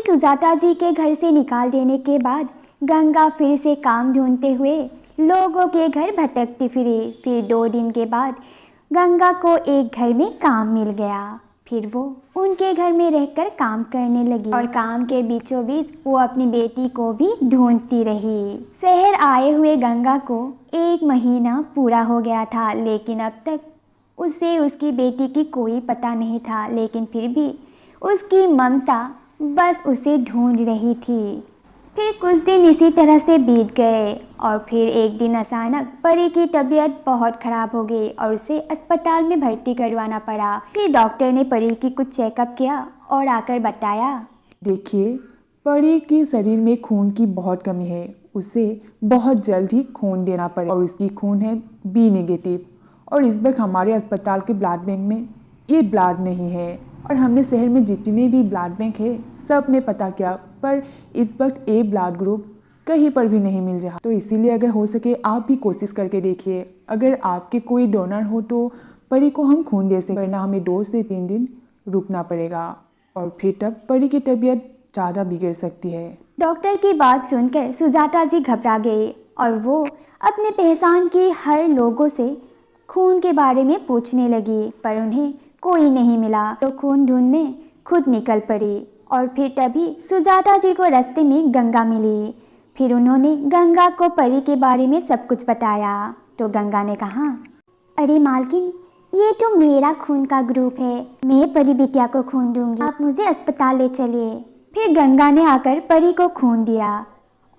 सुजाता जी के घर से निकाल देने के बाद गंगा फिर से काम ढूंढते हुए लोगों के घर भटकती फिरी। फिर 2 दिन के बाद गंगा को एक घर में काम मिल गया। फिर वो उनके घर में रहकर काम करने लगी और काम के बीचों बीच वो अपनी बेटी को भी ढूंढती रही। शहर आए हुए गंगा को 1 महीना पूरा हो गया था, लेकिन अब तक उसे उसकी बेटी की कोई पता नहीं था। लेकिन फिर भी उसकी ममता बस उसे ढूंढ रही थी। फिर कुछ दिन इसी तरह से बीत गए और फिर एक दिन अचानक परी की तबीयत बहुत ख़राब हो गई और उसे अस्पताल में भर्ती करवाना पड़ा। फिर डॉक्टर ने परी की कुछ चेकअप किया और आकर बताया, देखिए, परी के शरीर में खून की बहुत कमी है। उसे बहुत जल्द ही खून देना पड़ेगा और उसकी खून है बी नेगेटिव और इस वक्त हमारे अस्पताल के ब्लड बैंक में ये ब्लड नहीं है। और हमने शहर में जितने भी ब्लड बैंक है सब में पता किया, पर इस वक्त ए ब्लड ग्रुप कहीं पर भी नहीं मिल रहा। तो इसीलिए अगर हो सके आप भी कोशिश करके देखिए। अगर आपके कोई डोनर हो तो परी को हम खून दे सकते, वरना हमें 2 से 3 दिन रुकना पड़ेगा और फिर तब परी की तबीयत ज़्यादा बिगड़ सकती है। डॉक्टर की बात सुनकर सुजाता जी घबरा गई और वो अपने पहचान के हर लोगों से खून के बारे में पूछने लगी, पर उन्हें कोई नहीं मिला। तो खून ढूंढने खुद निकल पड़ी और फिर तभी सुजाता जी को रास्ते में गंगा मिली। फिर उन्होंने गंगा को परी के बारे में सब कुछ बताया। तो गंगा ने कहा, अरे मालकिन, ये तो मेरा खून का ग्रुप है, मैं परी बिटिया को खून दूंगी, आप मुझे अस्पताल ले चलिए। फिर गंगा ने आकर परी को खून दिया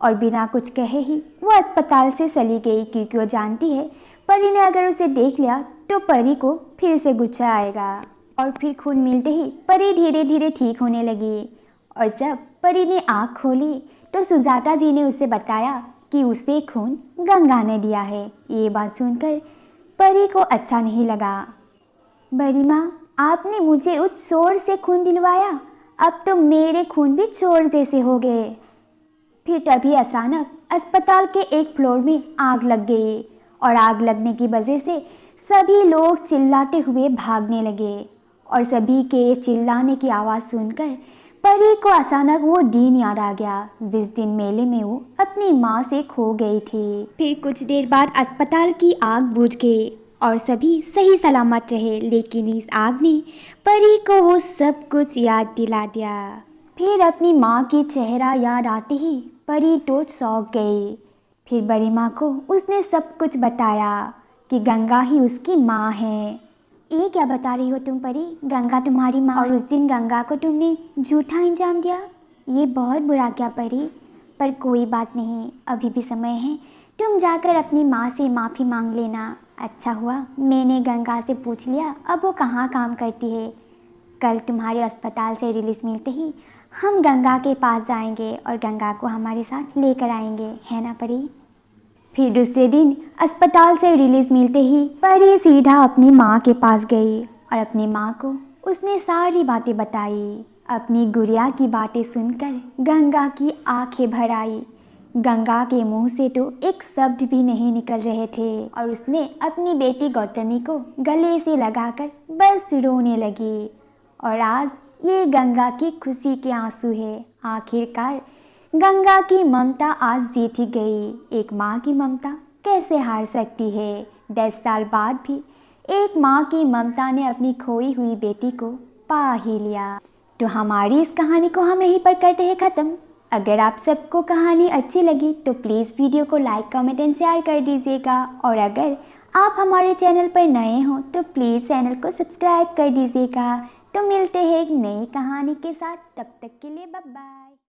और बिना कुछ कहे ही वो अस्पताल से चली गई, क्योंकि वो जानती है परी ने अगर उसे देख लिया तो परी को फिर से गुस्सा आएगा। और फिर खून मिलते ही परी धीरे धीरे ठीक होने लगी और जब परी ने आँख खोली तो सुजाता जी ने उसे बताया कि उसे खून गंगा ने दिया है। ये बात सुनकर परी को अच्छा नहीं लगा। बड़ी माँ, आपने मुझे उस चोर से खून दिलवाया, अब तो मेरे खून भी चोर जैसे हो गए। फिर तभी अचानक अस्पताल के एक फ्लोर में आग लग गई और आग लगने की वजह से सभी लोग चिल्लाते हुए भागने लगे और सभी के चिल्लाने की आवाज़ सुनकर परी को अचानक वो दिन याद आ गया जिस दिन मेले में वो अपनी माँ से खो गई थी। फिर कुछ देर बाद अस्पताल की आग बुझ गई और सभी सही सलामत रहे, लेकिन इस आग ने परी को वो सब कुछ याद दिला दिया। फिर अपनी माँ की चेहरा याद आते ही परी तो चौंक गई। फिर बड़ी माँ को उसने सब कुछ बताया कि गंगा ही उसकी माँ है। ये क्या बता रही हो तुम परी, गंगा तुम्हारी माँ, और उस दिन गंगा को तुमने झूठा इंजाम दिया, ये बहुत बुरा क्या परी। पर कोई बात नहीं, अभी भी समय है, तुम जाकर अपनी माँ से माफ़ी मांग लेना। अच्छा हुआ मैंने गंगा से पूछ लिया अब वो कहाँ काम करती है। कल तुम्हारे अस्पताल से रिलीज़ मिलते ही हम गंगा के पास जाएंगे और गंगा को हमारे साथ लेकर आएंगे, है ना परी। फिर दूसरे दिन अस्पताल से रिलीज़ मिलते ही परी सीधा अपनी माँ के पास गई और अपनी माँ को उसने सारी बातें बताई। अपनी गुड़िया की बातें सुनकर गंगा की आंखें भर आई। गंगा के मुंह से तो एक शब्द भी नहीं निकल रहे थे और उसने अपनी बेटी गौतमी को गले से लगाकर बस रोने लगी। और आज ये गंगा की खुशी के आंसू है। आखिरकार गंगा की ममता आज जीत ही गई। एक माँ की ममता कैसे हार सकती है। 10 साल बाद भी एक माँ की ममता ने अपनी खोई हुई बेटी को पा ही लिया। तो हमारी इस कहानी को हम यहीं पर करते हैं ख़त्म। अगर आप सबको कहानी अच्छी लगी तो प्लीज़ वीडियो को लाइक, कमेंट एंड शेयर कर दीजिएगा। और अगर आप हमारे चैनल पर नए हो तो प्लीज़ चैनल को सब्सक्राइब कर दीजिएगा। तो मिलते हैं एक नई कहानी के साथ, तब तक के लिए बाय बाय।